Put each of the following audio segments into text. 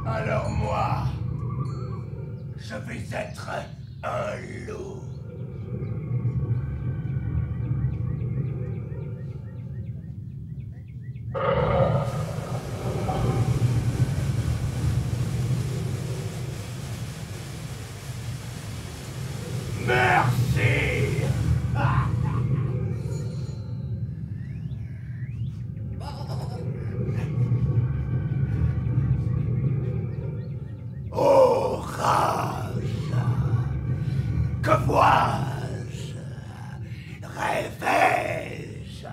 Alors moi, je vais être un loup. Merci. Oh, rage, que vois-je? Rêvais-je?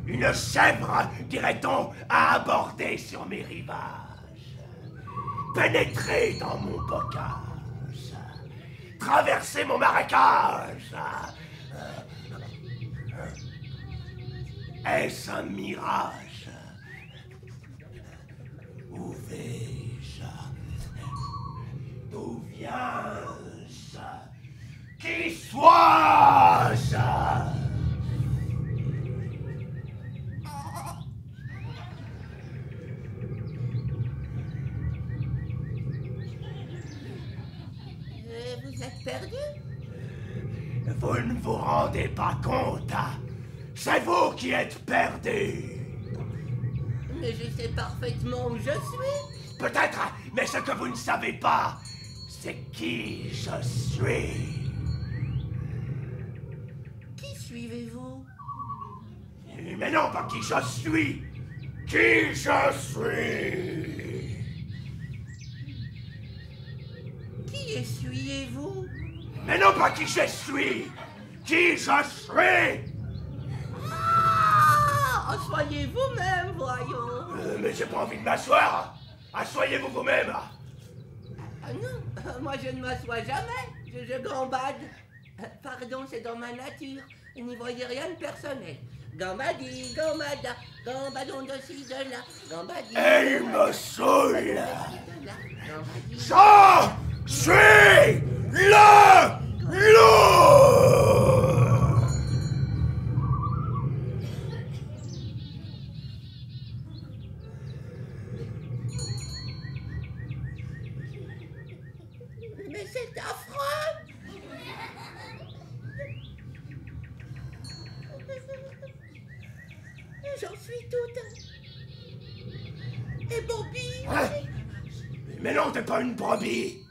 Une chèvre, dirait-on, a abordé sur mes rivages, pénétré dans mon bocage, traversé mon marécage. Est-ce un mirage? Où vais-je? D'où viens-je? Qui suis-je? Vous êtes perdu? Vous ne vous rendez pas compte? C'est vous qui êtes perdu. Mais je sais parfaitement où je suis. Peut-être, mais ce que vous ne savez pas, c'est qui je suis. Qui suivez-vous? Mais non, pas qui je suis. Qui je suis. Qui essuyez-vous? Mais non, pas qui je suis. Qui je suis. Ah, soyez vous-même, voyons. Mais j'ai pas envie de m'asseoir. Assoyez-vous vous-même. Ah non, moi je ne m'assois jamais. Je gambade. Pardon, c'est dans ma nature. N'y voyez rien de personnel. Gambadi, gambada, gambadon de ci, de là. Gambadi. Elle me saoule. Gambadi. Je suis le loup. Mais c'est affreux. J'en suis toute. Et Bobby? Hein? Mais non, t'es pas une brebis.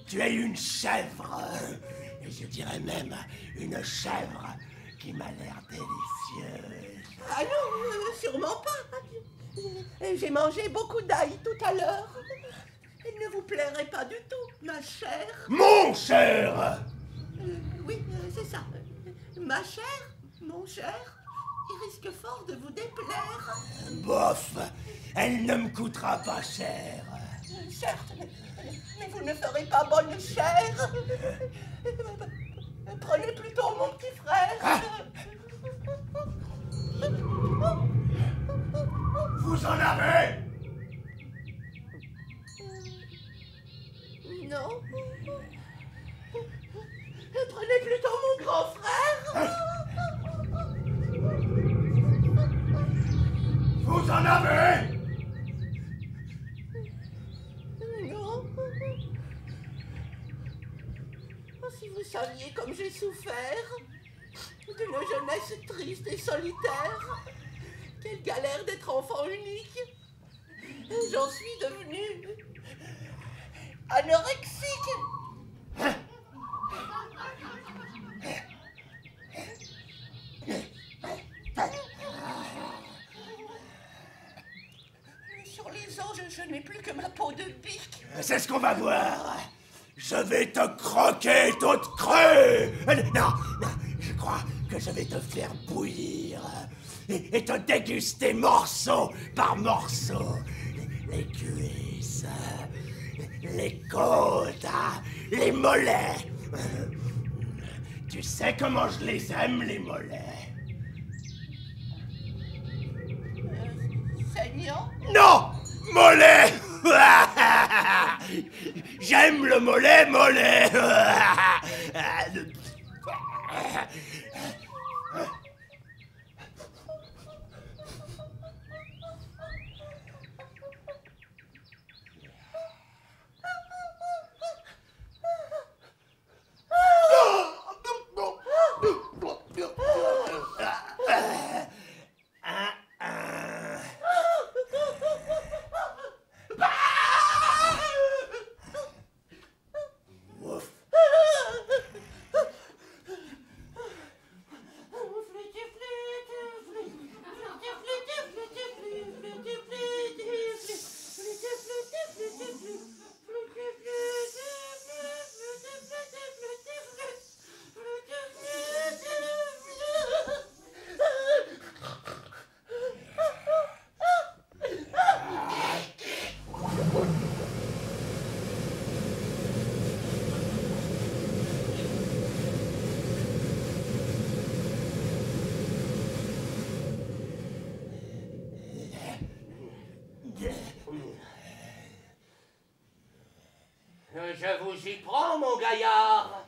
Tu es une chèvre. Et je dirais même une chèvre qui m'a l'air délicieuse. Ah non, sûrement pas. J'ai mangé beaucoup d'ail tout à l'heure. Il ne vous plairait pas du tout, ma chère. Mon cher. Oui, c'est ça. Ma chère, mon cher, il risque fort de vous déplaire. Bof, elle ne me coûtera pas cher. Certes, mais vous ne ferez pas bonne chère. Prenez plutôt mon petit frère. Ah. Vous en avez? Non. Prenez plutôt mon grand frère. Vous en avez? Non. Oh, si vous saviez comme j'ai souffert d'une jeunesse triste et solitaire, Quelle galère d'être enfant unique. J'en suis devenu anorexique. Sur les os, je n'ai plus que ma peau de bique. C'est ce qu'on va voir. Je vais te croquer toute crue. Non, je crois que je vais te faire bouillir et te déguster morceau par morceau. Les cuisses, les côtes, les mollets. Tu sais comment je les aime, les mollets? Saignant? Non! Mollet! J'aime le mollet, mollet! Je vous y prends, mon gaillard.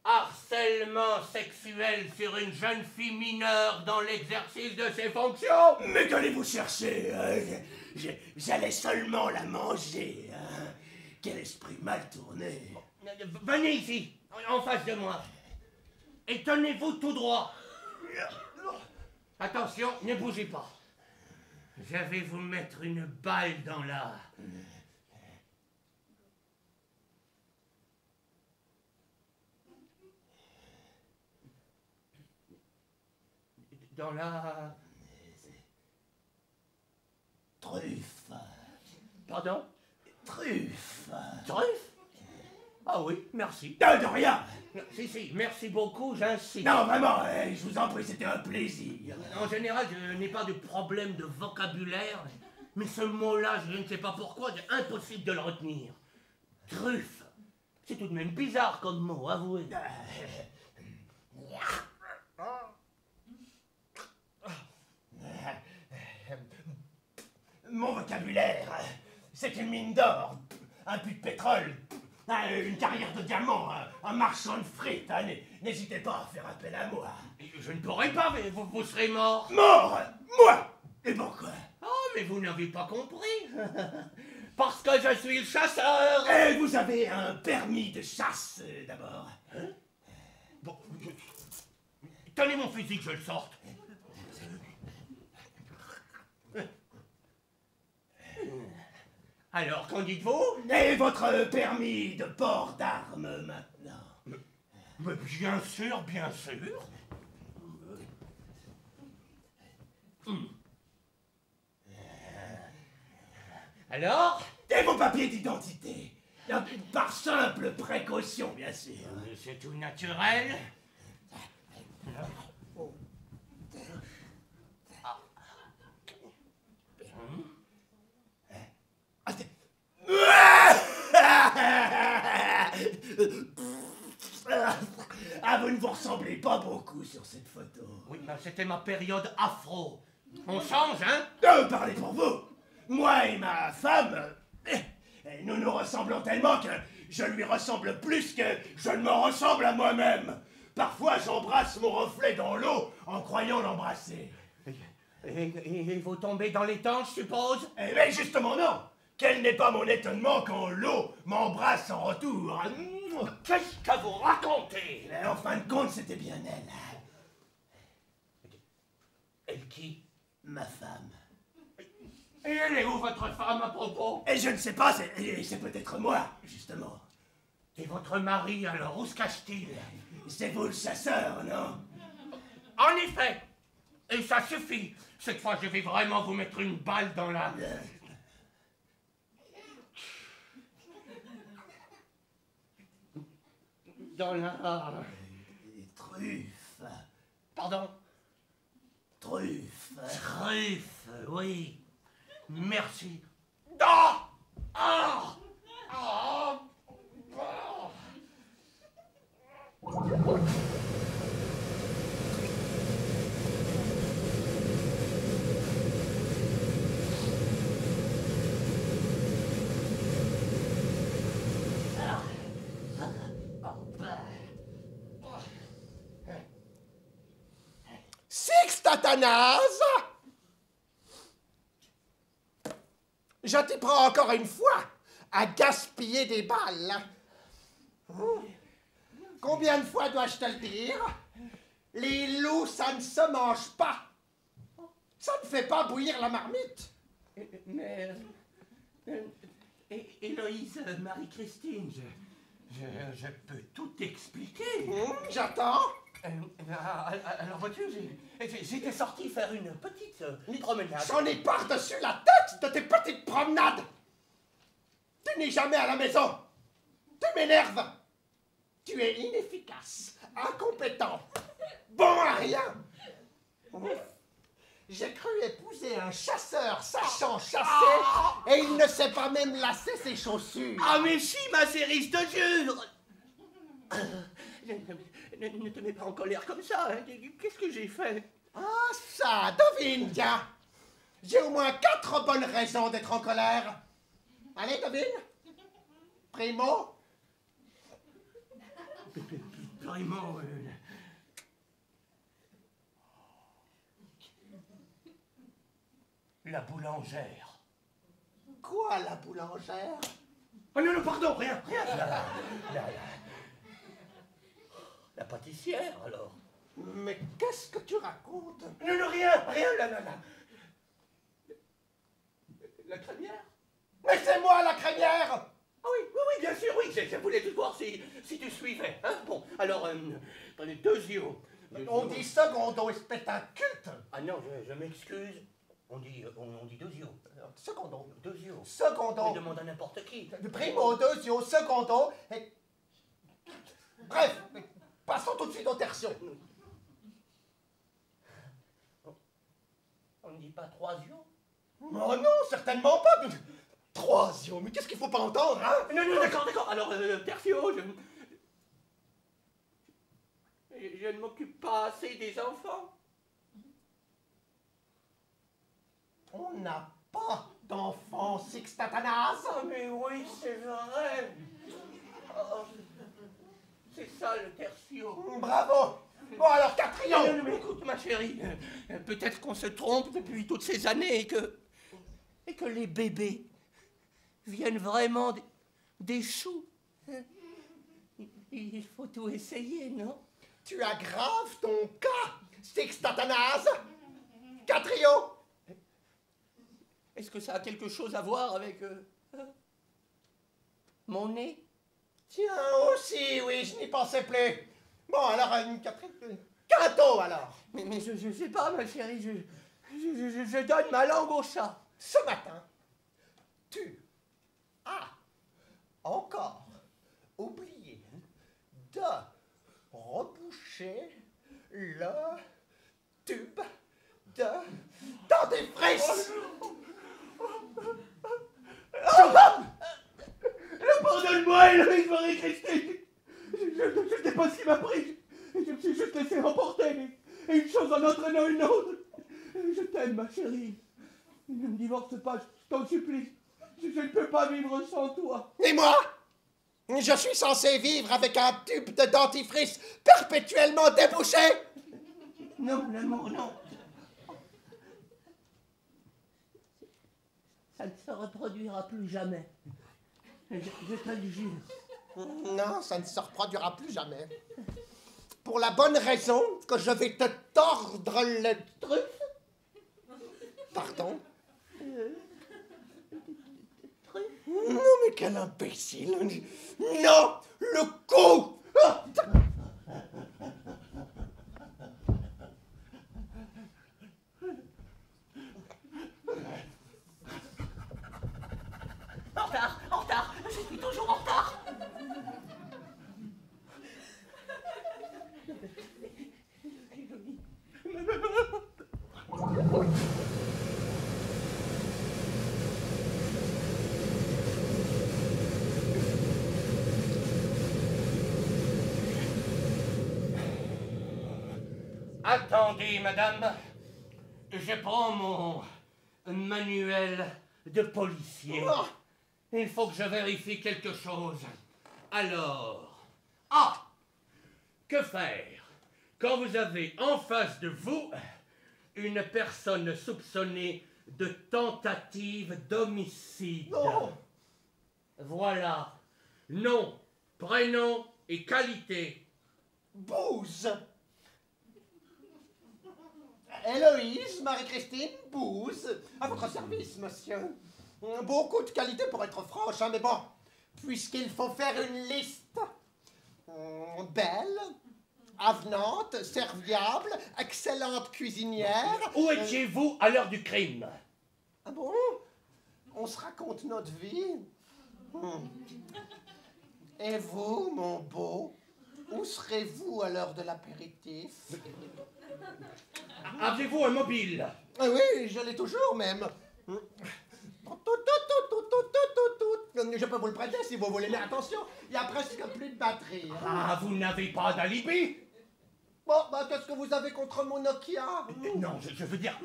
Harcèlement sexuel sur une jeune fille mineure dans l'exercice de ses fonctions. Mais qu'allez-vous chercher? J'allais seulement la manger. Quel esprit mal tourné. Venez ici, en face de moi. Et tenez-vous tout droit. Attention, ne bougez pas. Je vais vous mettre une balle dans la... Dans la... Truffe. Pardon? Truffe. Truffe? Ah oui, merci. De rien. Si, merci beaucoup, j'insiste. Non, vraiment, je vous en prie, c'était un plaisir. En général, je n'ai pas de problème de vocabulaire, mais ce mot-là, je ne sais pas pourquoi, c'est impossible de le retenir. Truffe. C'est tout de même bizarre comme mot, avouez. Mon vocabulaire, c'est une mine d'or, un puits de pétrole, une carrière de diamants, un marchand de frites. N'hésitez pas à faire appel à moi. Je ne pourrai pas, mais vous serez mort. Mort? Moi? Et pourquoi? Oh, mais vous n'avez pas compris. Parce que je suis le chasseur. Et vous avez un permis de chasse, d'abord. Hein? Bon, tenez mon fusil que je le sorte. Alors, qu'en dites-vous? Et votre permis de port d'armes, maintenant? Mais bien sûr, bien sûr. Alors? Et vos papiers d'identité? Par simple précaution, bien sûr. C'est tout naturel. Ah, vous ne vous ressemblez pas beaucoup sur cette photo. Oui, mais c'était ma période afro. On change, hein? Parlez pour vous. Moi et ma femme, nous nous ressemblons tellement que je lui ressemble plus que je ne me ressemble à moi-même. Parfois, j'embrasse mon reflet dans l'eau en croyant l'embrasser. Et vous tombez dans les temps, je suppose? Eh bien, justement non. Quel n'est pas mon étonnement quand l'eau m'embrasse en retour. Qu'est-ce que vous racontez? En fin de compte, c'était bien elle. Elle qui? Ma femme. Et elle est où, votre femme, à propos? Et je ne sais pas, c'est peut-être moi, justement. Et votre mari, alors, où se cache-t-il? C'est vous le chasseur, non? En effet. Et ça suffit. Cette fois, je vais vraiment vous mettre une balle dans la... Dans la... Truffe. Pardon? Truffe. Truffe, oui. Merci. Ah! Ah! Ah! Ah! Sixte Athanase! Je t'y prends encore une fois à gaspiller des balles. Combien de fois dois-je te le dire? Les loups, ça ne se mange pas. Ça ne fait pas bouillir la marmite. Mais... Héloïse, Marie-Christine, je peux tout expliquer. J'attends. Alors, vois-tu, j'étais sorti faire une petite promenade. J'en ai par-dessus la tête de tes petites promenades. Tu n'es jamais à la maison. Tu m'énerves. Tu es inefficace, incompétent, bon à rien. J'ai cru épouser un chasseur sachant chasser et il ne sait pas même lasser ses chaussures. Ah, mais si, ma chérie, je te jure. Ne te mets pas en colère comme ça. Hein. Qu'est-ce que j'ai fait? Ah ça, devine, tiens. J'ai au moins 4 bonnes raisons d'être en colère. Allez, devine. Primo. Primo, la boulangère. Quoi, la boulangère? Oh non, non, pardon, rien. La pâtissière, alors. Mais qu'est-ce que tu racontes? Non, non, rien, là. La crémière? Mais c'est moi la crémière! Ah oui, bien sûr, oui, je voulais juste voir si tu suivais, hein. Bon, alors, prenez 2 yeux. On dit secondo, espèce d'inculte! Ah non, je m'excuse. On dit 2 yeux. Secondo. 2 yeux. Secondo. On demande à n'importe qui. Primo, deuxio, secondo, et... Bref, passons tout de suite au tertio. On ne dit pas 3 yeux? Oh non, certainement pas. 3 yeux, mais qu'est-ce qu'il faut pas entendre, hein? Non, d'accord. Alors, tertio, je ne m'occupe pas assez des enfants. On n'a pas d'enfant, Sixte Athanase. Ah, mais oui, c'est vrai. Oh, c'est ça, le tertio. Bravo. Bon, alors, quatrion. Non, mais écoute, ma chérie, peut-être qu'on se trompe depuis toutes ces années et que les bébés viennent vraiment des choux. Il faut tout essayer, non? Tu aggraves ton cas, Sixte Athanase. Quatrion. Est-ce que ça a quelque chose à voir avec mon nez? Tiens, aussi, oui, je n'y pensais plus. Bon, alors, quinto, alors. Mais je sais pas, ma chérie, je donne ma langue au chat. Ce matin, tu as encore oublié de reboucher le tube de dentifrice. Pardonne-moi, Héloïse Marie-Christine. Je n'étais pas si ma prise. Je me suis juste laissé emporter. Et une chose en entraînant une autre. Je t'aime, ma chérie. Ne me divorce pas, je t'en supplie. Je ne peux pas vivre sans toi. Et moi? Je suis censé vivre avec un tube de dentifrice perpétuellement débouché? Non, l'amour, non. Ça ne se reproduira plus jamais. Je te le jure. Non, ça ne se reproduira plus jamais. Pour la bonne raison que je vais te tordre le Truffe? Pardon? Non, mais quel imbécile! Non! Le coup! Ah! En retard, je suis toujours en retard. Attendez, madame. Je prends mon manuel de policier. Oh! Il faut que je vérifie quelque chose. Alors... Ah! Que faire quand vous avez en face de vous une personne soupçonnée de tentative d'homicide? Non! Voilà. Nom, prénom et qualité. Bouze! Héloïse, Marie-Christine, Bouze, à votre service, monsieur. Beaucoup de qualité pour être franche, hein, mais bon, puisqu'il faut faire une liste. Belle, avenante, serviable, excellente cuisinière. Où étiez-vous à l'heure du crime? Ah bon? On se raconte notre vie. Et vous, mon beau, où serez-vous à l'heure de l'apéritif? Avez-vous un mobile? Ah oui, je l'ai toujours même. Je peux vous le prêter si vous voulez, mais attention, il y a presque plus de batterie. Ah, vous n'avez pas d'alibi? Bon, bah qu'est-ce que vous avez contre mon Nokia? Non, je veux dire...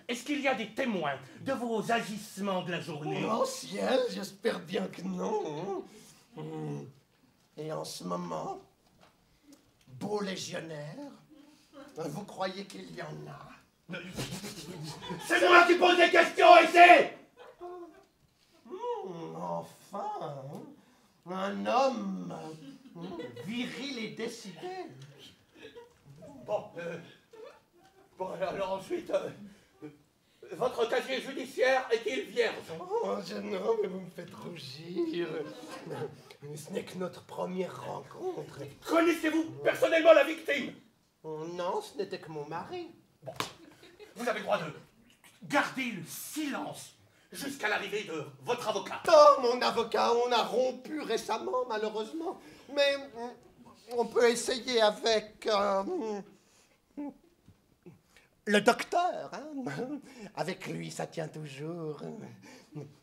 Est-ce qu'il y a des témoins de vos agissements de la journée? Oh ciel, j'espère bien que non. Et en ce moment, beau légionnaire, vous croyez qu'il y en a? C'est moi qui pose des questions ici! Enfin, un homme viril et décidé. Bon, alors ensuite, votre casier judiciaire est-il vierge? Oh, non, mais vous me faites rougir. Ce n'est que notre première rencontre. Connaissez-vous personnellement la victime? Non, ce n'était que mon mari. Bon, vous avez le droit de garder le silence jusqu'à l'arrivée de votre avocat. Oh, mon avocat, on a rompu récemment, malheureusement. Mais on peut essayer avec... le docteur, hein? Avec lui, ça tient toujours.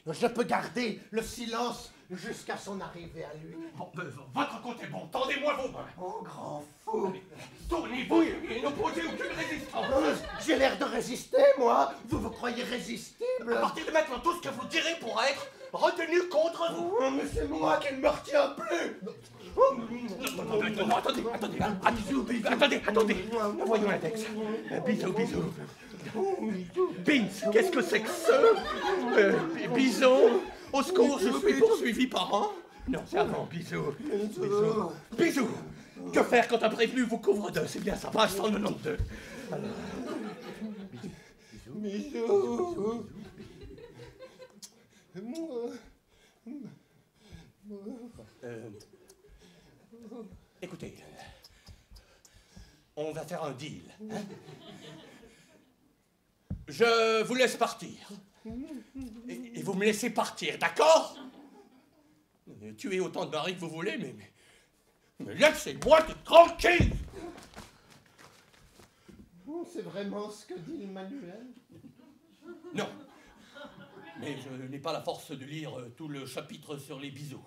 Je peux garder le silence jusqu'à son arrivée à lui. Bon, votre compte est bon. Tendez-moi vos mains. Oh, grand fou! Tournez-vous et n'opposez aucune résistance. J'ai l'air de résister, moi. Vous vous croyez résistible? À partir de maintenant, tout ce que vous direz pourra être retenu contre vous. Oh, mais c'est moi qui ne me retiens plus. Attendez. Voyons l'index. Bisous. Bins, qu'est-ce que c'est que ça? Bison, au secours, je suis poursuivi par un... Non, c'est avant, bisous. Que faire quand un prévenu vous couvre d'eux? C'est bien ça, page 192. Alors... Bisous. Écoutez, on va faire un deal. Hein? Je vous laisse partir. Et vous me laissez partir, d'accord? Tuez autant de maris que vous voulez, mais laissez-moi tranquille! C'est vraiment ce que dit le manuel? Non. Mais je n'ai pas la force de lire tout le chapitre sur les bisous.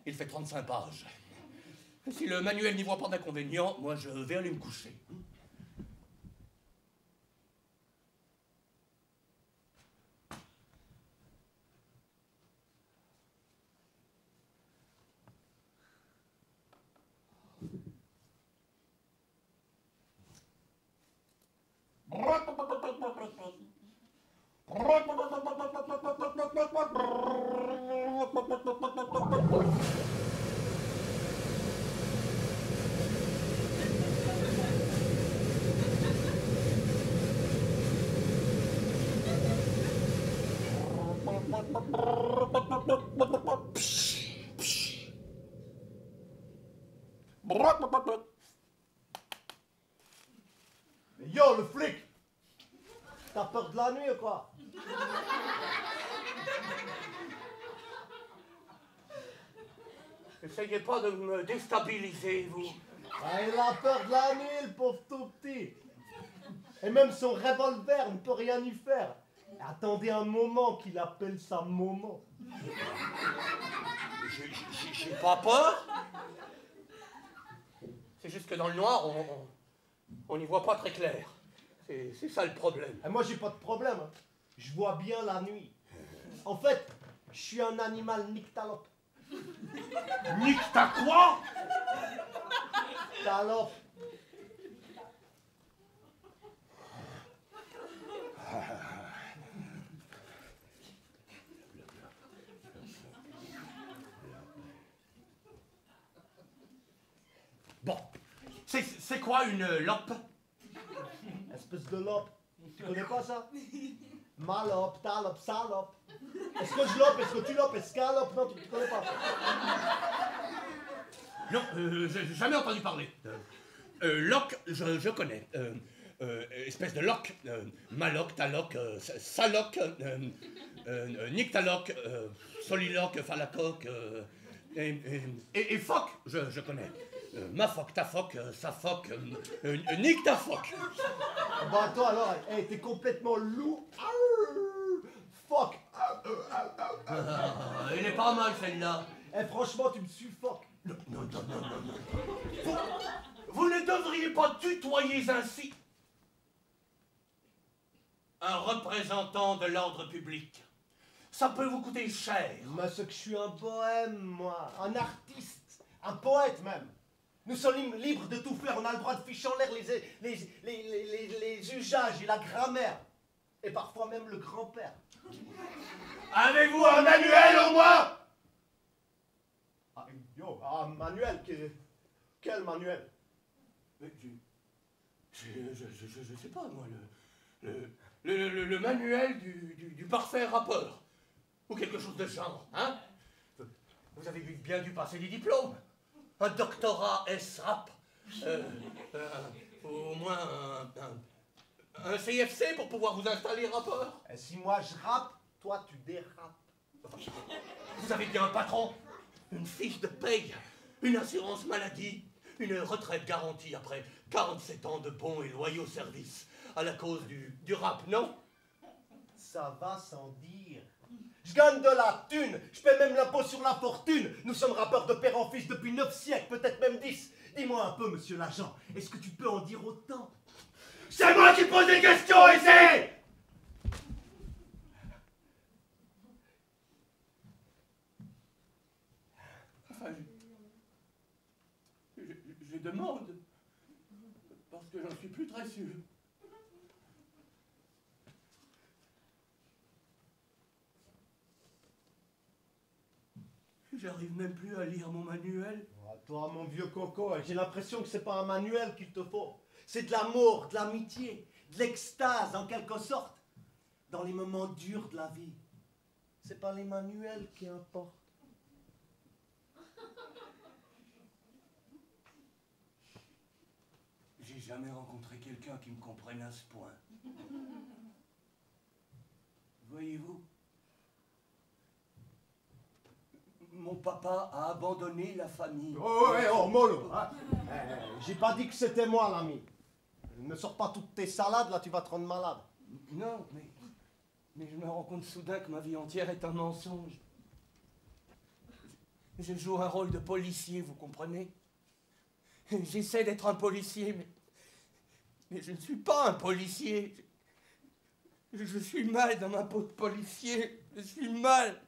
Il fait 35 pages. Si le manuel n'y voit pas d'inconvénient, moi je vais aller me coucher. Yo, le flic! T'as peur de la nuit ou quoi? Essayez pas de me déstabiliser, vous. Ah, il a peur de la nuit, le pauvre tout petit. Et même son revolver ne peut rien y faire. Attendez un moment qu'il appelle sa maman. J'ai pas peur. C'est juste que dans le noir, on n'y voit pas très clair. C'est ça le problème. Et moi, j'ai pas de problème. Hein. Je vois bien la nuit. En fait, je suis un animal nyctalope. Nique ta quoi? Talope. Bon, c'est quoi une lope? Espèce de lope. Tu connais pas ça? Malope, talope, salope. Est-ce que je lope? Est-ce que tu lopes? Est-ce qu'elle lope? Non, tu connais pas. Non, j'ai jamais entendu parler. Loc, je connais. Espèce de loc. Maloc, taloc, saloc, nyctaloc, soliloque, phallacoque. Et phoque, je connais. Ma phoque, ta phoque, sa phoque, nique ta phoque. Bah toi alors, hey, t'es complètement loup. Fuck. Elle est pas mal celle-là. Eh franchement, tu me suffoques. Non. Vous ne devriez pas tutoyer ainsi un représentant de l'ordre public. Ça peut vous coûter cher. Mais c'est que je suis un bohème, moi. Un artiste. Un poète même. Nous sommes libres de tout faire. On a le droit de ficher en l'air les usages et la grammaire. Et parfois même le grand-père. Avez-vous un manuel au moins? Ah, yo, manuel, quel manuel? Je sais pas, moi, le manuel du parfait rappeur. Ou quelque chose de genre, hein? Vous avez bien dû passer des diplômes. Un doctorat S-rap. Au moins un CFC pour pouvoir vous installer rappeur. Et si moi je rappe, toi tu dérapes. Vous avez bien un patron, une fiche de paye, une assurance maladie, une retraite garantie après 47 ans de bons et loyaux services à la cause du rap, non? Ça va sans dire. Je gagne de la thune, je paie même l'impôt sur la fortune. Nous sommes rappeurs de père en fils depuis 9 siècles, peut-être même 10. Dis-moi un peu, monsieur l'agent, est-ce que tu peux en dire autant? C'est moi qui pose des questions ici! Enfin, je demande, parce que j'en suis plus très sûr. J'arrive même plus à lire mon manuel. Oh, toi, mon vieux coco, j'ai l'impression que c'est pas un manuel qu'il te faut. C'est de l'amour, de l'amitié, de l'extase en quelque sorte. Dans les moments durs de la vie. C'est pas les manuels qui importent. J'ai jamais rencontré quelqu'un qui me comprenne à ce point. Voyez-vous, mon papa a abandonné la famille. Oh, ouais, oh, mollo, hein. J'ai pas dit que c'était moi, l'ami. Ne sors pas toutes tes salades, là, tu vas te rendre malade. Non, mais je me rends compte soudain que ma vie entière est un mensonge. Je joue un rôle de policier, vous comprenez? J'essaie d'être un policier, mais je ne suis pas un policier. Je suis mal dans ma peau de policier. Je suis mal.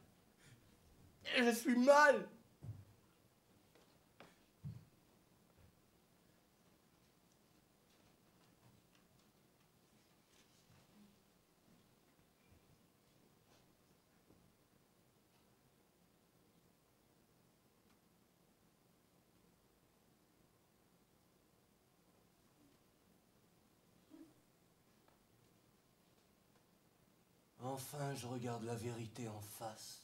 Je suis mal. Enfin, je regarde la vérité en face.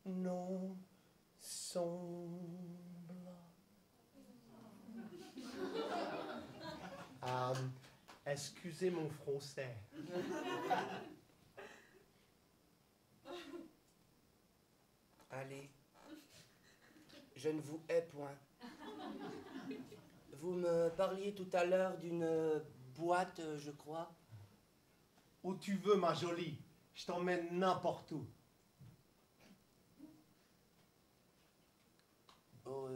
non semble. Excusez mon français. Allez, je ne vous hais point. Vous me parliez tout à l'heure d'une boîte, je crois. Où tu veux, ma jolie. Je t'emmène n'importe où. Oh,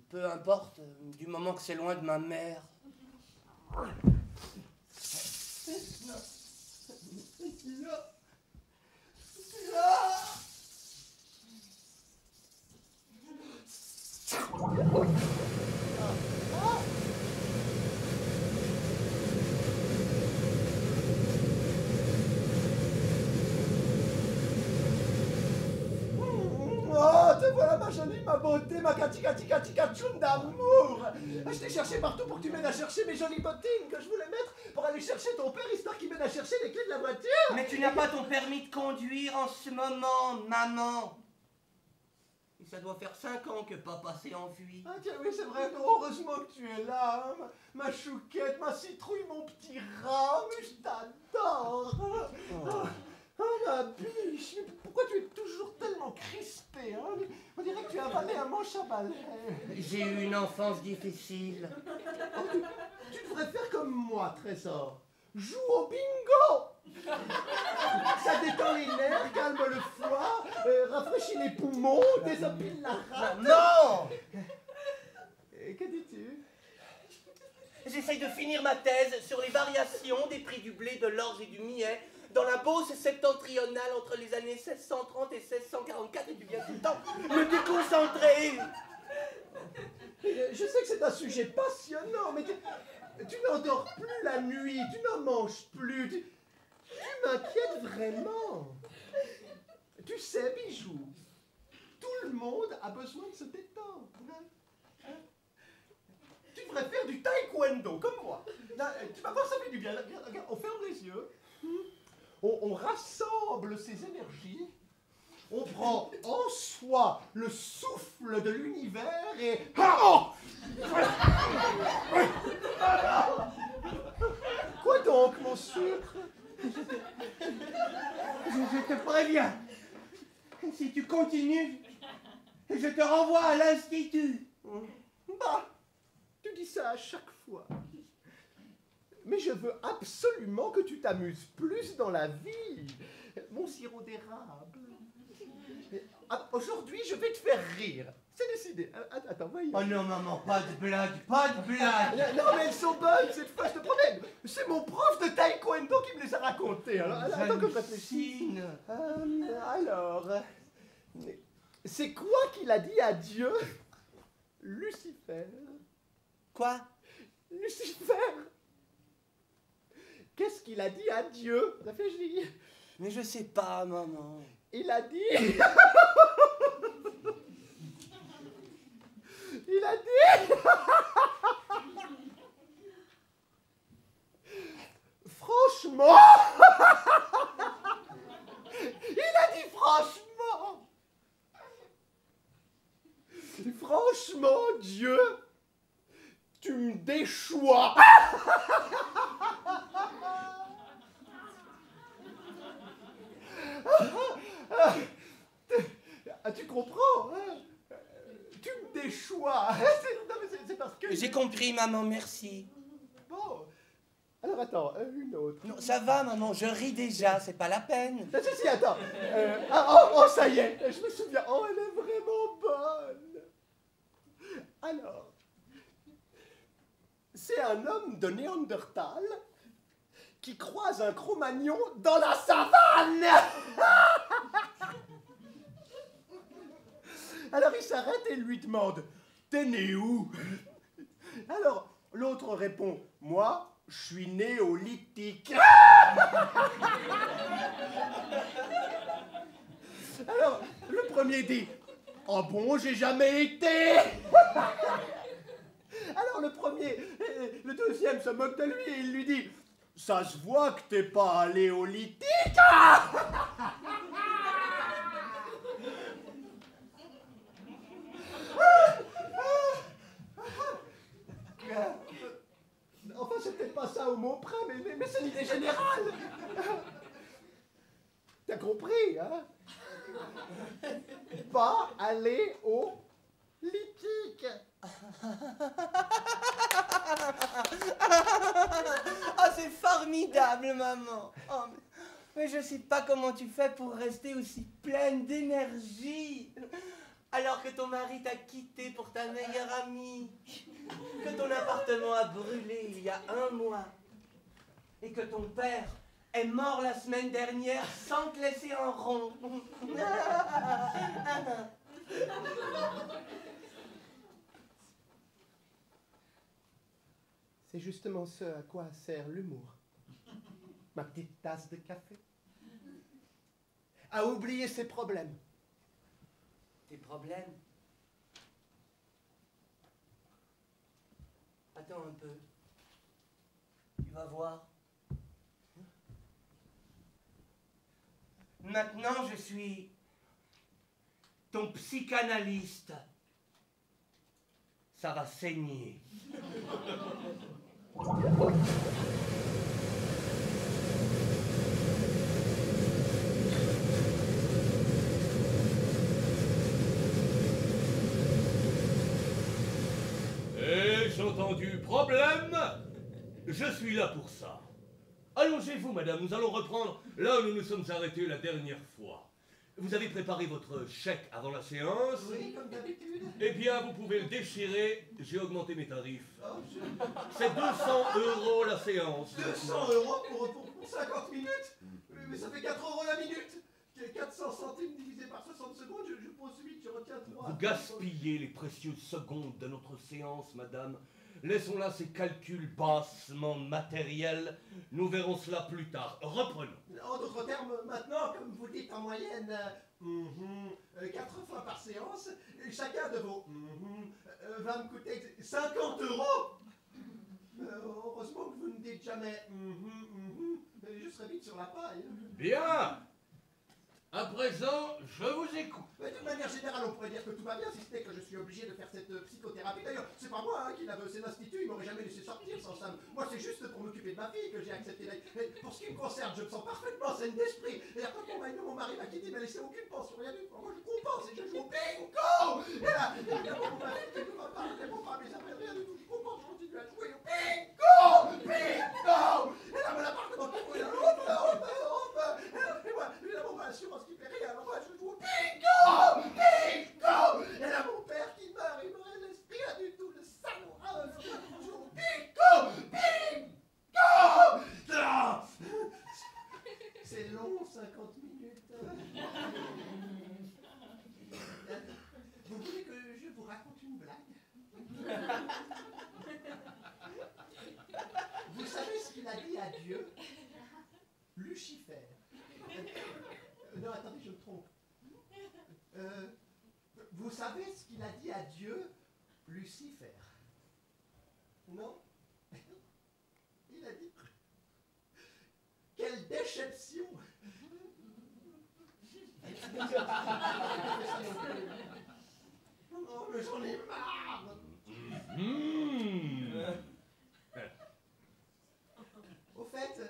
peu importe, du moment que c'est loin de ma mère. Oh, te voilà ma jolie, ma beauté, ma katchoun d'amour. Je t'ai cherché partout pour que tu m'aides à chercher mes jolies bottines que je voulais mettre pour aller chercher ton père, histoire qu'il m'aide à chercher les clés de la voiture. Mais tu n'as pas ton permis de conduire en ce moment, maman. Et ça doit faire 5 ans que papa s'est enfui. Ah tiens, oui, c'est vrai, heureusement que tu es là, hein, ma chouquette, ma citrouille, mon petit rat, mais je t'adore. Oh, ma biche, mais pourquoi tu es toujours tellement crispée, hein? On dirait que tu as avalé un manche à balai. J'ai eu une enfance difficile. Oh, tu devrais faire comme moi, Trésor. Joue au bingo. Ça détend les nerfs, calme le foie, rafraîchit les poumons, désopile la rate. Non! Que dis-tu? J'essaye de finir ma thèse sur les variations des prix du blé, de l'orge et du millet dans la Beauce septentrionale entre les années 1630 et 1644, et tu viens tout le temps me déconcentrer. Je sais que c'est un sujet passionnant, mais tu n'endors plus la nuit, tu n'en manges plus, tu m'inquiètes vraiment. Tu sais, Bijou, tout le monde a besoin de se détendre. Hein? Tu devrais faire du taekwondo, comme moi. Là, tu vas voir, ça fait du bien. Regarde, on ferme les yeux. On rassemble ses énergies. On prend en soi le souffle de l'univers et... Quoi donc, mon sucre? Je te préviens. Si tu continues, je te renvoie à l'institut. Bah, tu dis ça à chaque fois. Mais je veux absolument que tu t'amuses plus dans la vie, mon sirop d'érable. Aujourd'hui, je vais te faire rire. C'est décidé. Attends, voyons. Oh non, maman, pas de blague, pas de blague. Non, mais elles sont bonnes cette fois, je te promets. C'est mon prof de taekwondo qui me les a racontées. Alors, attends que je réfléchisse. Alors, c'est quoi qu'il a dit à Dieu? Lucifer. Quoi? Lucifer. Qu'est-ce qu'il a dit à Dieu? Réfléchis. Mais je sais pas, maman. Il a dit... Il a dit... Franchement... Il a dit franchement... Franchement, Dieu, tu me déchois. Tu comprends, hein? Tu me déchois. Non, mais c'est parce que... J'ai compris, maman, merci. Bon. Alors attends, une autre. Non, ça va, maman, je ris déjà, c'est pas la peine. Si, attends. Ça y est, je me souviens. Oh, elle est vraiment bonne. Alors, c'est un homme de Néandertal qui croise un Cro-Magnon dans la savane. Alors il s'arrête et lui demande « T'es né où ?» Alors l'autre répond « Moi, je suis néolithique. » Alors le premier dit « Ah bon, j'ai jamais été !» Alors le deuxième se moque de lui et il lui dit « Ça se voit que t'es pas allé au lithique. » une idée générale. T'as compris, hein? Pas aller au litique. Ah, c'est formidable, maman. Oh, mais je sais pas comment tu fais pour rester aussi pleine d'énergie. Alors que ton mari t'a quitté pour ta meilleure amie. Que ton appartement a brûlé il y a 1 mois. Et que ton père est mort la semaine dernière sans te laisser en rond. C'est justement ce à quoi sert l'humour. Ma petite tasse de café. À oublier ses problèmes. Tes problèmes? Attends un peu. Tu vas voir. Maintenant, je suis ton psychanalyste. Ça va saigner. Ai-je entendu problème? Je suis là pour ça. Allongez-vous, madame, nous allons reprendre là où nous nous sommes arrêtés la dernière fois. Vous avez préparé votre chèque avant la séance? Oui, comme d'habitude. Eh bien, vous pouvez le déchirer, j'ai augmenté mes tarifs. C'est 200 € la séance. 200 € pour 50 minutes? Mais ça fait 4 € la minute. 400 centimes divisé par 60 secondes, je pose 8, je retiens 3. Vous gaspillez les précieuses secondes de notre séance, madame. Laissons là ces calculs bassement matériels. Nous verrons cela plus tard. Reprenons. En d'autres termes, maintenant, comme vous dites en moyenne, 4 fois par séance, chacun de vos va me coûter 50 €. Heureusement que vous ne dites jamais je serai vite sur la paille. Bien. À présent, je vous écoute. Mais de manière générale, on pourrait dire que tout va bien, si ce n'est que je suis obligé de faire cette psychothérapie. D'ailleurs, c'est pas moi qui l'avais, c'est l'institut, il m'aurait jamais laissé sortir sans ça. Moi, c'est juste pour m'occuper de ma fille que j'ai accepté d'aller. Mais pour ce qui me concerne, je me sens parfaitement saine d'esprit. Et quand mon mari m'a quitté, il m'a laissé aucune pension, rien du tout. Moi, je compense et je joue au bingo. Et là, évidemment, mon mari ne m'a pas, ne répond pas à mes appels, rien du tout. Je compense, je continue à jouer au bingo. Bingo. Et là, mon appartement qui brûle, et moi, évidemment, ma assurance qui fait rien, alors moi, je joue au bingo. Bingo. Et là, mon père qui meurt, il me reste rien du tout, le salaud. Ah, je joue au bingo. Bingo. Ah. C'est long, 50 minutes. Vous voulez que je vous raconte une blague? Vous savez ce qu'il a dit à Dieu? Lucifer. Non, attendez, je me trompe. Vous savez ce qu'il a dit à Dieu? Lucifer. Non? Il a dit... Quelle déception! Oh, mais j'en ai marre! Au fait,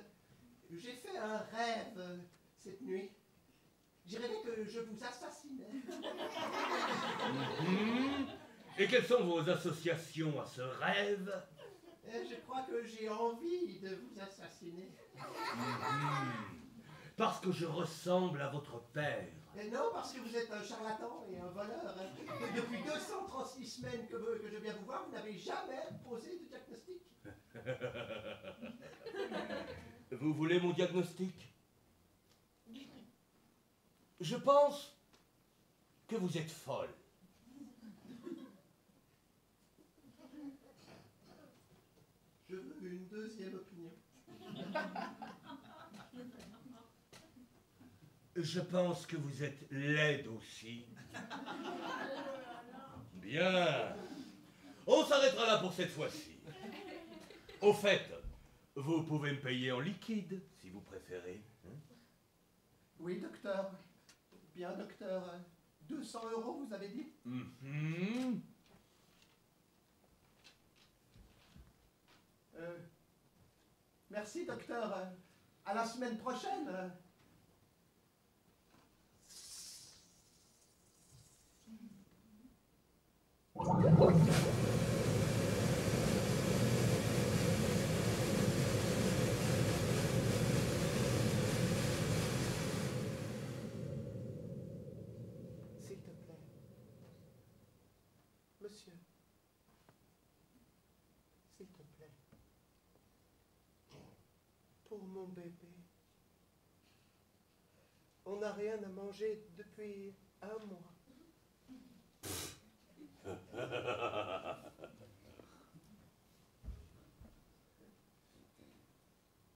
j'ai fait un rêve cette nuit. J'ai rêvé que je vous assassinais. Et quelles sont vos associations à ce rêve? Je crois que j'ai envie de vous assassiner. Parce que je ressemble à votre père. Non, parce que vous êtes un charlatan et un voleur. Depuis 236 semaines que je viens vous voir, vous n'avez jamais posé de diagnostic. Vous voulez mon diagnostic? Je pense que vous êtes folle. Je veux une deuxième opinion. Je pense que vous êtes laide aussi. Bien. On s'arrêtera là pour cette fois-ci. Au fait, vous pouvez me payer en liquide, si vous préférez. Oui, docteur. Bien, docteur. 200 €, vous avez dit? Merci. Merci, docteur. À la semaine prochaine. S'il te plaît. Monsieur. S'il te plaît. Pour mon bébé. On n'a rien à manger depuis un mois.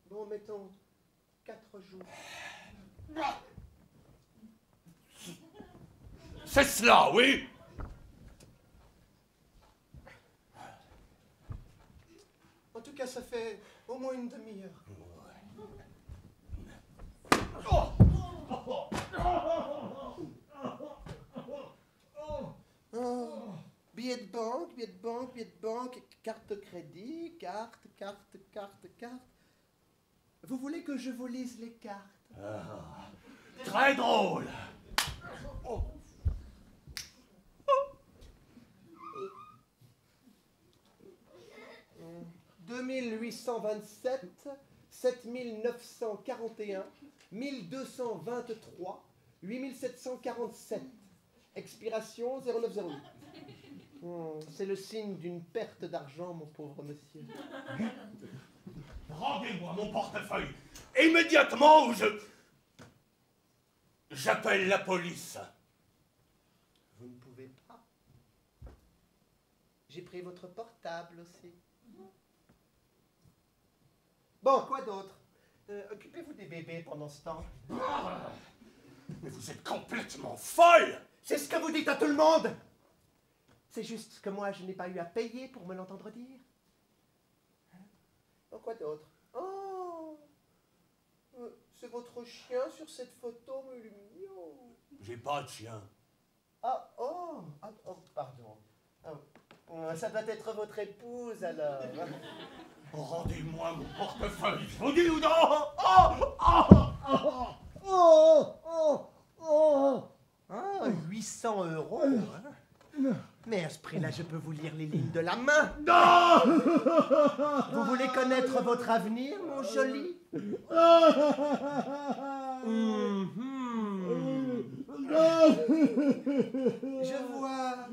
Bon, mettons 4 jours. C'est cela, oui. En tout cas, ça fait au moins une demi-heure. Oh, billet de banque, billet de banque, billet de banque, carte de crédit, carte. Vous voulez que je vous lise les cartes? Très drôle. 2827, 7941, 1223, 8747. Expiration 0908. C'est le signe d'une perte d'argent, mon pauvre monsieur. Rendez-moi mon portefeuille immédiatement ou j'appelle la police. Vous ne pouvez pas. J'ai pris votre portable aussi. Bon, quoi d'autre? Occupez-vous des bébés pendant ce temps. Mais vous êtes complètement folle. C'est ce que vous dites à tout le monde. C'est juste que moi, je n'ai pas eu à payer pour me l'entendre dire. Bon, quoi d'autre? Oh, c'est votre chien sur cette photo, mais il est mignon. J'ai pas de chien. Pardon. Ça doit être votre épouse, alors. Rendez-moi mon portefeuille, je vous dis ou non? Ah, 800 €. Hein? Mais à ce prix-là, je peux vous lire les lignes de la main. Non. Vous voulez connaître votre avenir, mon joli? Je vois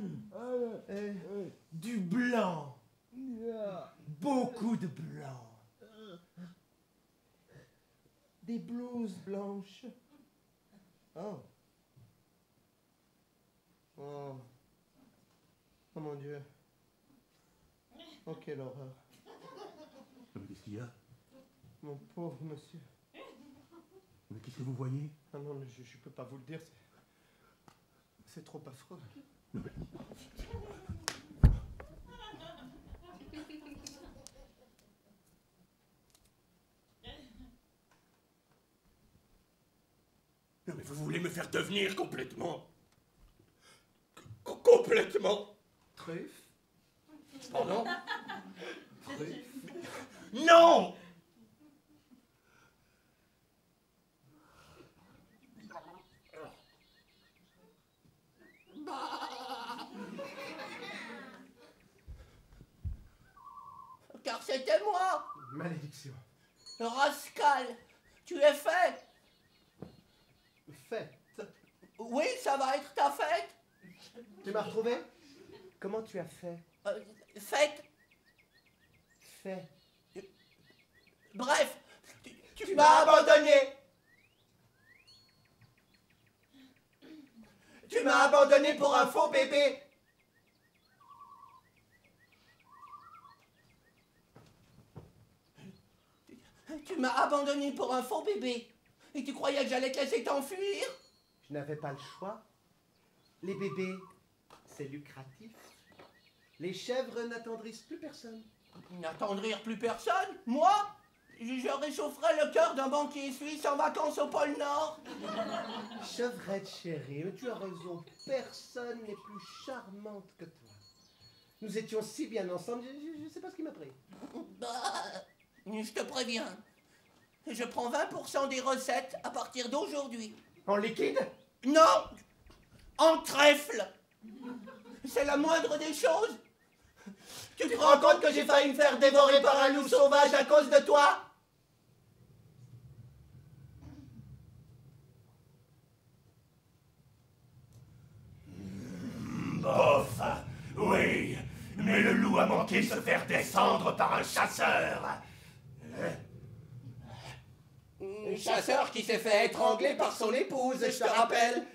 du blanc. Beaucoup de blanc. Des blouses blanches. Oh. Oh. Oh mon Dieu. Oh, quelle horreur. Mais qu'est-ce qu'il y a? Mon pauvre monsieur. Mais qu'est-ce que vous voyez? Ah non, mais je peux pas vous le dire. C'est trop affreux. Non mais vous voulez me faire devenir complètement... Complètement... Truffe? Pardon? Truffe? Non! Car c'était moi, Malédiction. Rascal. Tu es fait. Fête. Oui, ça va être ta fête. Tu m'as retrouvé? Comment tu as fait? Fête. Fait. Bref, tu m'as abandonné. Tu m'as abandonné pour un faux bébé. Tu m'as abandonné pour un faux bébé. Et tu croyais que j'allais te laisser t'enfuir? Je n'avais pas le choix. Les bébés, c'est lucratif. Les chèvres n'attendrissent plus personne. N'attendrir plus personne? Moi? Je réchaufferais le cœur d'un banquier suisse en vacances au pôle Nord. Chevrette chérie, mais tu as raison. Personne n'est plus charmante que toi. Nous étions si bien ensemble, je ne sais pas ce qui m'a pris. Bah, je te préviens, Je prends 20% des recettes à partir d'aujourd'hui. En liquide? Non, en trèfle. C'est la moindre des choses. Tu te rends compte que j'ai failli me faire dévorer par un loup sauvage à cause de toi? Bof, oui, mais le loup a manqué se faire descendre par un chasseur. Un chasseur qui s'est fait étrangler par son épouse, je te rappelle.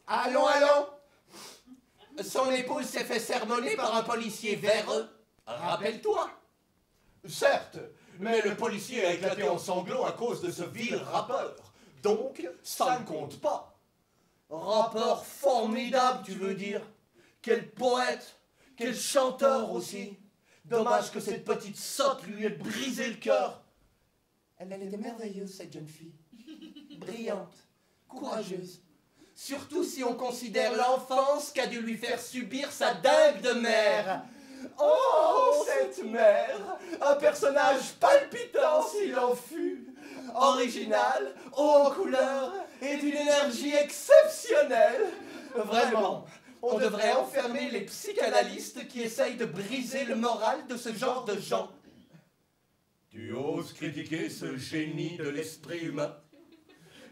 Allons, allons. Son épouse s'est fait sermonner par un policier véreux. Rappelle-toi. Certes, mais le policier a éclaté en sanglots à cause de ce vil rappeur. Donc, ça ne compte pas. Rappeur formidable, tu veux dire? Quel poète, quel chanteur aussi. Dommage que cette petite sotte lui ait brisé le cœur. Elle était merveilleuse, cette jeune fille. Brillante, courageuse. Surtout si on considère l'enfance qu'a dû lui faire subir sa dingue de mère. Oh, cette mère, un personnage palpitant s'il en fut, original, haut en couleur et d'une énergie exceptionnelle. Vraiment, on devrait enfermer les psychanalystes qui essayent de briser le moral de ce genre de gens. Tu oses critiquer ce génie de l'esprit humain?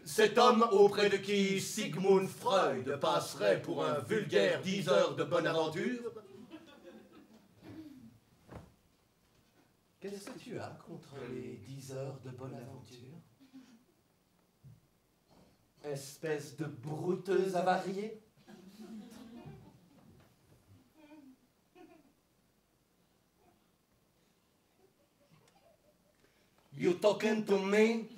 Cet homme auprès de qui Sigmund Freud passerait pour un vulgaire diseur de bonne aventure? Qu'est-ce que tu as contre les diseurs de bonne aventure? Espèce de brouteuse avariée? You talking to me?